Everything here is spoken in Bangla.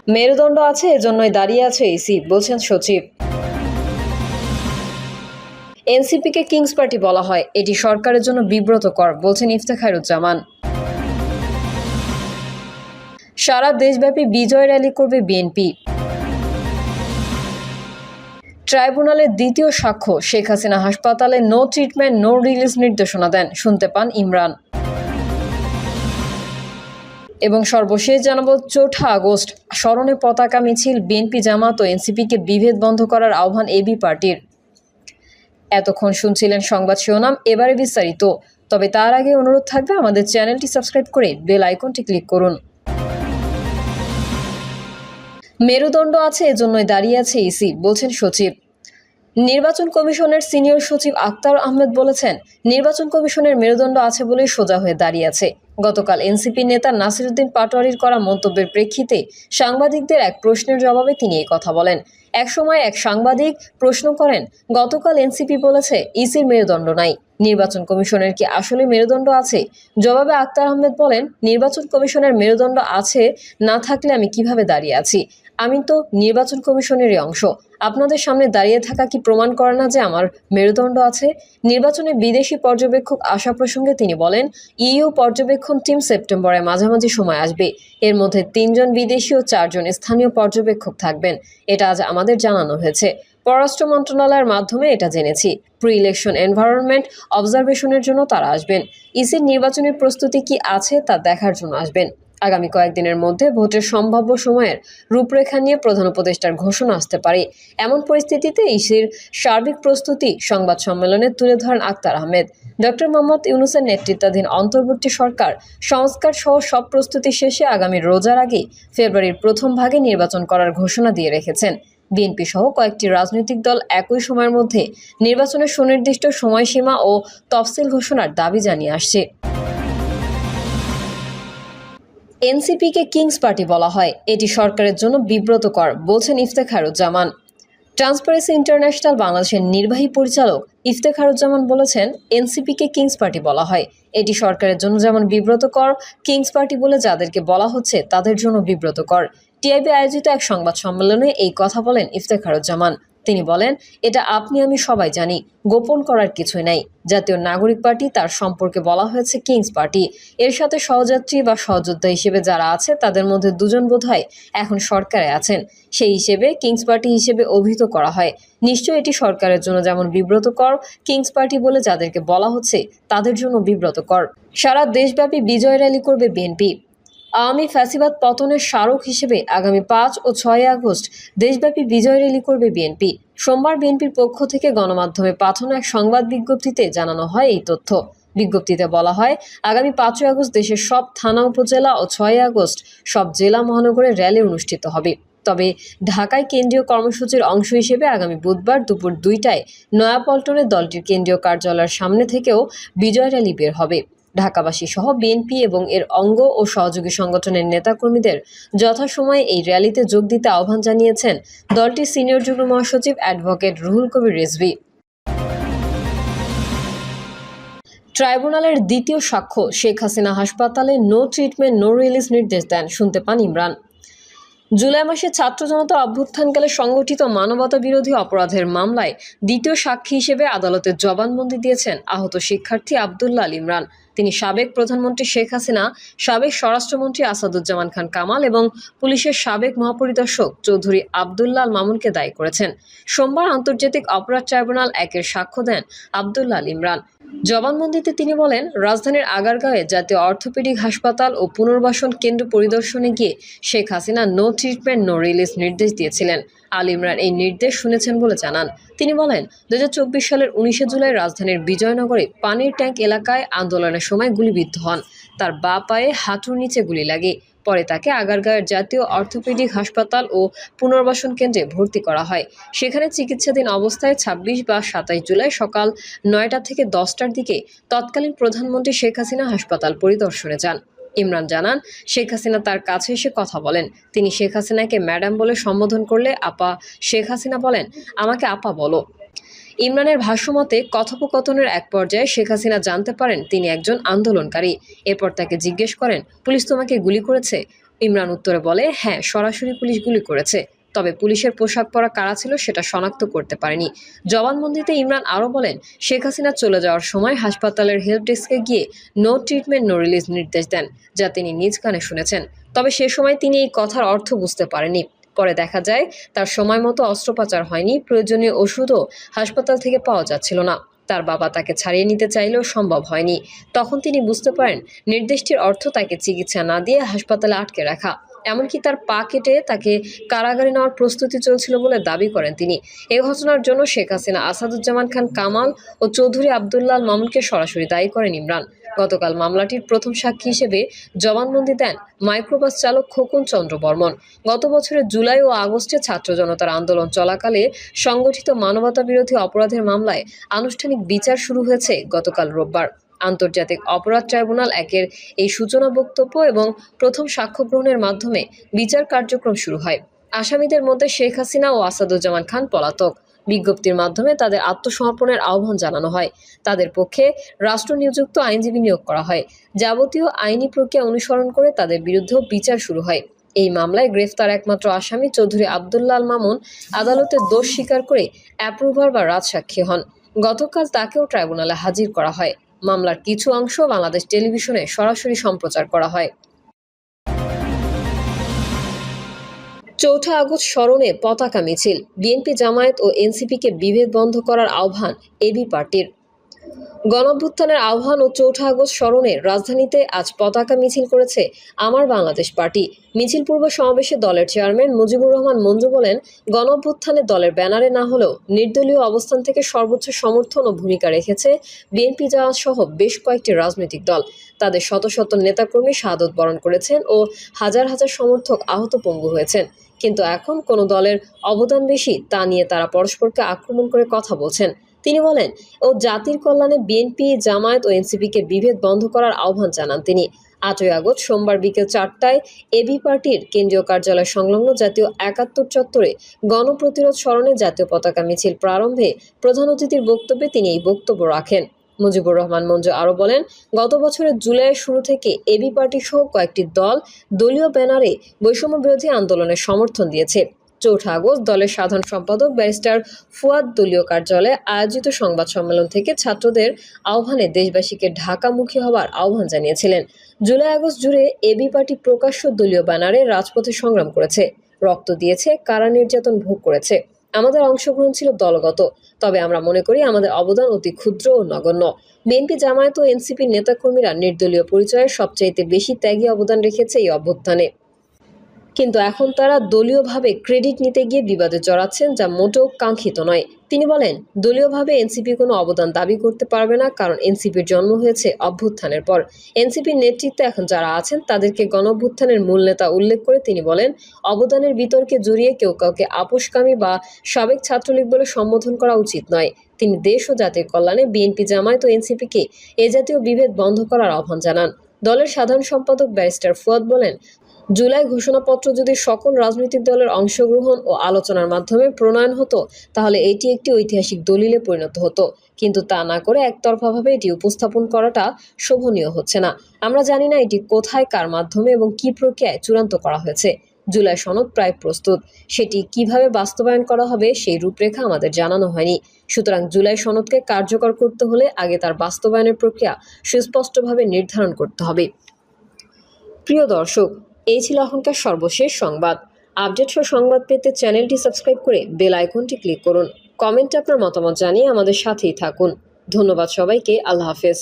মেরুদণ্ড আছে, এজন্যই দাঁড়িয়ে আছে ইসি, বলছেন সচিব। এনসিপিকে কিংস পার্টি বলা হয়, এটি সরকারের জন্য বিব্রতকর, বলছেন ইফতেখারুজ্জামান। সারা দেশব্যাপী বিজয় র্যালি করবে বিএনপি। ট্রাইব্যুনালের দ্বিতীয় সাক্ষ্য, শেখ হাসিনা হাসপাতালে নো ট্রিটমেন্ট নো রিলিজ নির্দেশনা দেন, শুনতে পান ইমরান। এবং সর্বশেষ জানাবো, ৪ঠা আগস্ট স্মরণে পতাকা মিছিল, বিএনপি জামাত ও এনসিপিকে বিভেদ বন্ধ করার আহ্বান এবি পার্টির। এতক্ষণ শুনছিলেন সংবাদ শিরোনাম, এবারে বিস্তারিত। তবে তার আগে অনুরোধ থাকবে আমাদের চ্যানেলটি সাবস্ক্রাইব করে বেল আইকনটি ক্লিক করুন। মেরুদণ্ড আছে, এজন্যই দাঁড়িয়ে আছে ইসি, বলছেন সচিব। নির্বাচন কমিশনের সিনিয়র সচিব আক্তার আহমেদ বলেছেন, নির্বাচন কমিশনের মেরুদণ্ড আছে বলেই সোজা হয়ে দাঁড়িয়ে আছে। গতকাল এনসিপি নেতা নাসিরুদ্দিন পাটোয়ারির করা মন্তব্যের প্রেক্ষিতে সাংবাদিকদের এক প্রশ্নের জবাবে তিনি এই কথা বলেন। একসময় এক সাংবাদিক প্রশ্ন করেন, গতকাল এনসিপি বলেছে ইসির মেরুদণ্ড নাই, নির্বাচন কমিশনের কি আসলে মেরুদণ্ড আছে? জবাবে আক্তার আহমেদ বলেন, নির্বাচন কমিশনের মেরুদণ্ড আছে, না থাকলে আমি কিভাবে দাঁড়িয়ে আছি? আমি তো নির্বাচন কমিশনেরই অংশ। আপনাদের সামনে দাঁড়িয়ে থাকা কি প্রমাণ করে না যে আমার মেরুদণ্ড আছে? নির্বাচনে বিদেশি পর্যবেক্ষক আসা প্রসঙ্গে তিনি বলেন, ইইউ পর্যবেক্ষণ টিম সেপ্টেম্বরের মাঝামাঝি সময় আসবে। এর মধ্যে 3 জন বিদেশি ও 4 জন স্থানীয় পর্যবেক্ষক থাকবেন। এটা আজ আমাদের জানানো হয়েছে। পররাষ্ট্র মন্ত্রণালয়ের মাধ্যমে এটা জেনেছি। প্রি ইলেকশন এনভায়রনমেন্ট অবজারভেশনের জন্য তারা আসবেন। ইসির নির্বাচনের প্রস্তুতি কি আছে তা দেখার জন্য আসবেন। আগামী কয়েকদিনের মধ্যে ভোটের সম্ভাব্য সময়ের রূপরেখা নিয়ে প্রধান উপদেষ্টার ঘোষণা আসতে পারে। এমন পরিস্থিতিতে ইসির সার্বিক প্রস্তুতি সংবাদ সম্মেলনে তুলে ধরেন আক্তার আহমেদ। ডক্টর মোহাম্মদ ইউনূসের নেতৃত্বাধীন অন্তর্বর্তী সরকার সংস্কার সহ সব প্রস্তুতি শেষে আগামী রোজার আগে ফেব্রুয়ারির প্রথম ভাগে নির্বাচন করার ঘোষণা দিয়ে রেখেছেন। বিএনপি সহ কয়েকটি রাজনৈতিক দল একই সময়ের মধ্যে নির্বাচনের সুনির্দিষ্ট সময়সীমা ও তফসিল ঘোষণার দাবি জানিয়ে আসছে। এনসিপিকে কিংস পার্টি বলা হয়, এটি সরকারের জন্য বিব্রতকর, বলছেন ইফতেখারুজ্জামান। ট্রান্সপারেন্সি ইন্টারন্যাশনাল বাংলাদেশের নির্বাহী পরিচালক ইফতেখারুজ্জামান বলেছেন, এনসিপিকে কিংস পার্টি বলা হয়, এটি সরকারের জন্য যেমন বিব্রতকর, কিংস পার্টি বলে যাদেরকে বলা হচ্ছে তাদের জন্য বিব্রতকর। টিআইবি আয়োজিত এক সংবাদ সম্মেলনে এই কথা বলেন ইফতেখারুজ্জামান। তিনি বলেন, এটা আপনি আমি সবাই জানি, গোপন করার কিছুই নাই। জাতীয় নাগরিক পার্টি, তার সম্পর্কে বলা হয়েছে কিংস পার্টি। এর সাথে সহযাত্রী বা সহযোদ্ধা হিসেবে যারা আছে তাদের মধ্যে 2 জন বোধহয় এখন সরকারে আছেন। সেই হিসেবে কিংস পার্টি হিসেবে অভিহিত করা হয়। নিশ্চয়ই এটি সরকারের জন্য যেমন বিব্রতকর, কিংস পার্টি বলে যাদেরকে বলা হচ্ছে তাদের জন্য বিব্রতকর। সারা দেশব্যাপী বিজয় র্যালি করবে বিএনপি। আওয়ামী ফ্যাসিবাদ পতনের স্মারক হিসেবে আগামী 5 ও 6 আগস্ট দেশব্যাপী বিজয় র্যালি করবে বিএনপি। সোমবার বিএনপির পক্ষ থেকে গণমাধ্যমে পাঠানো এক সংবাদ বিজ্ঞপ্তিতে জানানো হয় এই তথ্য। বিজ্ঞপ্তিতে বলা হয়, আগামী 5 আগস্ট দেশের সব থানা উপজেলা ও 6 আগস্ট সব জেলা মহানগরে র্যালি অনুষ্ঠিত হবে। তবে ঢাকায় কেন্দ্রীয় কর্মসূচির অংশ হিসেবে আগামী বুধবার দুপুর 2টায় নয়াপল্টনে দলটির কেন্দ্রীয় কার্যালয়ের সামনে থেকেও বিজয় র্যালি বের হবে। ঢাকাবাসী সহ বিএনপি এবং এর অঙ্গ ও সহযোগী সংগঠনের নেতাকর্মীদের যথাসময়ে এই র্যালিতে যোগ দিতে আহ্বান জানিয়েছেন দলটির সিনিয়র যুগ্ম মহাসচিব অ্যাডভোকেট রুহুল কবির রিজভী। ট্রাইব্যুনালের দ্বিতীয় সাক্ষ্য, শেখ হাসিনা হাসপাতালে নো ট্রিটমেন্ট নো রিলিজ নির্দেশ দেন, শুনতে পান ইমরান। জুলাই মাসে ছাত্র জনতার অভ্যুত্থানকালে সংগঠিত মানবতা বিরোধী অপরাধের মামলায় দ্বিতীয় সাক্ষী হিসেবে আদালতে জবানবন্দি দিয়েছেন আহত শিক্ষার্থী আবদুল্লাহ আল ইমরান। তিনি সাবেক প্রধানমন্ত্রী শেখ হাসিনা, সাবেক স্বরাষ্ট্রমন্ত্রী আসাদুজ্জামান খান কামাল এবং পুলিশের সাবেক মহাপরিদর্শক চৌধুরী আবদুল্লাহ আল মামুনকে দায়ী করেছেন। সোমবার আন্তর্জাতিক অপরাধ ট্রাইব্যুনাল 1-এর সাক্ষ্য দেন আবদুল্লাহ আল ইমরান। জবানবন্দিতে তিনি বলেন, রাজধানীর আগারগাঁওয়ে জাতীয় অর্থোপেডিক হাসপাতাল ও পুনর্বাসন কেন্দ্র পরিদর্শনে গিয়ে Sheikh Hasina no treatment no release নির্দেশ দিয়েছিলেন। আল ইমরান এই নির্দেশ শুনেছেন বলে জানান। তিনি বলেন, 2024 সালের 19 জুলাই রাজধানীর বিজয়নগরে পানির ট্যাঙ্ক এলাকায় আন্দোলনের সময় গুলিবিদ্ধ হন। তার বাঁ পায়ে হাঁটুর নিচে গুলি লাগে। পরে তাকে আগারগাঁওয়ের জাতীয় অর্থোপেডিক হাসপাতাল ও পুনর্বাসন কেন্দ্রে ভর্তি করা হয়। সেখানে চিকিৎসাধীন অবস্থায় 26 বা 27 জুলাই সকাল 9টা থেকে 10টার দিকে তৎকালীন প্রধানমন্ত্রী শেখ হাসিনা হাসপাতাল পরিদর্শনে যান। ইমরান জানান, শেখ হাসিনা তার কাছে এসে কথা বলেন। তিনি শেখ হাসিনাকে ম্যাডাম বলে সম্বোধন করলে আপা শেখ হাসিনা বলেন, আমাকে আপা বলো। ইমরানের ভাষ্যমতে কথোপকথনের এক পর্যায়ে শেখ হাসিনা জানতে পারেন তিনি একজন আন্দোলনকারী। এরপর তাকে জিজ্ঞেস করেন, পুলিশ তোমাকে গুলি করেছে? ইমরান উত্তরে বলে, হ্যাঁ, সরাসরি পুলিশ গুলি করেছে, তবে পুলিশের পোশাক পরা কারা ছিল সেটা শনাক্ত করতে পারেনি। জবানবন্দিতে ইমরান আরও বলেন, শেখ হাসিনা চলে যাওয়ার সময় হাসপাতালের হেল্প ডেস্কে গিয়ে নো ট্রিটমেন্ট নো রিলিজ নির্দেশ দেন, যা তিনি নিজ কানে শুনেছেন। তবে সে সময় তিনি এই কথার অর্থ বুঝতে পারেননি। পরে দেখা যায় তার সময় মতো অস্ত্রোপচার হয়নি, প্রয়োজনীয় ওষুধও হাসপাতাল থেকে পাওয়া যাচ্ছিল না। তার বাবা তাকে ছাড়িয়ে নিতে চাইলেও সম্ভব হয়নি। তখন তিনি বুঝতে পারেন নির্দেশটির অর্থ তাকে চিকিৎসা না দিয়ে হাসপাতালে আটকে রাখা। এমনকি তার পা কেটে তাকে কারাগারে নেওয়ার প্রস্তুতি চলছিল বলে দাবি করেন তিনি। এই ঘটনার জন্য শেখ হাসিনা, আসাদুজ্জামান খান কামাল ও চৌধুরী আবদুল্লাহ মামুনকে সরাসরি দায়ী করেন ইমরান। গতকাল মামলাটির প্রথম সাক্ষী হিসেবে জবানবন্দি দেন মাইক্রোবাস চালক খোকন চন্দ্র বর্মন। গত বছরের জুলাই ও আগস্টে ছাত্র জনতার আন্দোলন চলাকালে সংগঠিত মানবতাবিরোধী অপরাধের মামলায় আনুষ্ঠানিক বিচার শুরু হয়েছে গতকাল রোববার। আন্তর্জাতিক অপরাধ ট্রাইব্যুনাল একের এই সূচনা বক্তব্য এবং প্রথম সাক্ষ্য গ্রহণের মাধ্যমে বিচার কার্যক্রম শুরু হয়। আসামিদের মধ্যে শেখ হাসিনা ও আসাদুজ্জামান খান পলাতক। বিজ্ঞপ্তির মাধ্যমে তাদের আত্মসমর্পণের আহ্বান জানানো হয়। তাদের পক্ষে রাষ্ট্র নিযুক্ত আইনজীবী নিয়োগ করা হয়। যাবতীয় আইনি প্রক্রিয়া অনুসরণ করে তাদের বিরুদ্ধেও বিচার শুরু হয়। এই মামলায় গ্রেফতার একমাত্র আসামি চৌধুরী আবদুল্লাহ মামুন আদালতে দোষ স্বীকার করে অ্যাপ্রুভার বা রাজসাক্ষী হন। গতকাল তাকেও ট্রাইব্যুনালে হাজির করা হয়। মামলার কিছু অংশ বাংলাদেশ টেলিভিশনে সরাসরি সম্প্রচার করা হয়। 4 আগস্ট স্মরণে পতাকা মিছিল, বিএনপি, জামায়াত ও এনসিপিকে বিভেদ বন্ধ করার আহ্বান এবি পার্টির। গণঅভ্যুত্থানের আহ্বান ও 4 আগস্ট স্মরণে রাজধানীতে আজ পতাকা মিছিল করেছে আমার বাংলাদেশ পার্টি। মিছিল পূর্ব সমাবেশে দলের চেয়ারম্যান মুজিবুর রহমান মঞ্জু বলেন, গণঅভ্যুত্থানে দলের ব্যানারে না হলেও নির্দলীয় অবস্থান থেকে সর্বোচ্চ সমর্থন ও ভূমিকা রেখেছে বিএনপি, জামায়াত সহ বেশ কয়েকটি রাজনৈতিক দল। তাদের শত শত নেতাকর্মী শাহাদত বরণ করেছেন ও হাজার হাজার সমর্থক আহত পঙ্গু হয়েছেন। কিন্তু এখন কোন দলের অবদান বেশি তা নিয়ে তারা পরস্পরকে আক্রমণ করে কথা বলছেন। তিনি বলেন, ও জাতির কল্যাণে বিএনপি, জামায়াত ও এনসিপিকে বিভেদ বন্ধ করার আহ্বান জানান তিনি। 8 আগস্ট সোমবার বিকেল 4টায় এবি পার্টির কেন্দ্রীয় কার্যালয় সংলগ্ন জাতীয় 71 চত্বরে গণপ্রতিরোধ স্মরণে জাতীয় পতাকা মিছিল প্রারম্ভে প্রধান অতিথির বক্তব্যে তিনি এই বক্তব্য রাখেন। মুজিবুর রহমান মঞ্জু আরও বলেন, গত বছরের জুলাইয়ের শুরু থেকে এবি পার্টি সহ কয়েকটি দল দলীয় ব্যানারে বৈষম্য বিরোধী আন্দোলনের সমর্থন দিয়েছে। 4 আগস্ট দলের সাধারণ সম্পাদক ব্যারিস্টার ফুয়াদ দলীয় কার্যালয়ে আয়োজিত সংবাদ সম্মেলন থেকে ছাত্রদের আহ্বানে দেশবাসীকে ঢাকামুখী হওয়ার আহ্বান জানিয়েছিলেন। জুলাই আগস্ট জুড়ে এবি পার্টি প্রকাশ্য দলীয় ব্যানারে রাজপথে সংগ্রাম করেছে, রক্ত দিয়েছে, কারা নির্যাতন ভোগ করেছে। আমাদের অংশগ্রহণ ছিল দলগত, তবে আমরা মনে করি আমাদের অবদান অতি ক্ষুদ্র ও নগণ্য। বিএনপি, জামায়াত ও এনসিপির নেতাকর্মীরা নির্দলীয় পরিচয়ে সবচাইতে বেশি ত্যাগী অবদান রেখেছে এই অভ্যুত্থানে। কিন্তু এখন তারা দলীয়ভাবে ক্রেডিট নিতে গিয়ে বিবাদে জড়াচ্ছেন, যা মোটেও কাঙ্ক্ষিত নয়। তিনি বলেন, দলীয়ভাবে এনসিপি কোনো অবদান দাবি করতে পারবে না, কারণ এনসিপির জন্ম হয়েছে অভ্যুত্থানের পর। এনসিপির নেতৃত্বে এখন যারা আছেন তাদেরকে গণঅভ্যুত্থানের মূল নেতা উল্লেখ করে তিনি বলেন, অবদানের বিতর্কে জড়িয়ে কেউ কাউকে আপোষকামী বা সাবেক ছাত্রলীগ বলে সম্বোধন করা উচিত নয়। তিনি দেশ ও জাতির কল্যাণে বিএনপি, জামায়াত ও এনসিপিকে এ জাতীয় বিভেদ বন্ধ করার আহ্বান জানান। দলের সাধারণ সম্পাদক ব্যারিস্টার ফুয়াদ বলেন, জুলাই ঘোষণাপত্র যদি সকল রাজনৈতিক দলের অংশগ্রহণ ও আলোচনার মাধ্যমে প্রণয়ন হতো তাহলে এটি একটি ঐতিহাসিক দলিলে পরিণত হতো, কিন্তু তা না করে একতরফাভাবে এটি উপস্থাপন করাটা শোভনীয় হচ্ছে না। আমরা জানি না এটি কোথায়, কার মাধ্যমে এবং কি প্রক্রিয়ায় চূড়ান্ত করা হয়েছে। জুলাই সনদ প্রায় প্রস্তুত, সেটি কিভাবে বাস্তবায়ন করা হবে সেই রূপরেখা আমাদের জানানো হয়নি। সুতরাং জুলাই সনদকে কার্যকর করতে হলে আগে তার বাস্তবায়নের প্রক্রিয়া সুস্পষ্টভাবে নির্ধারণ করতে হবে। প্রিয় দর্শক, এই ছিল এখনকার সর্বশেষ সংবাদ। আপডেট সহ সংবাদ পেতে চ্যানেলটি সাবস্ক্রাইব করে বেল আইকনটি ক্লিক করুন। কমেন্টে আপনার মতামত জানিয়ে আমাদের সাথেই থাকুন। ধন্যবাদ সবাইকে। আল্লাহ হাফেজ।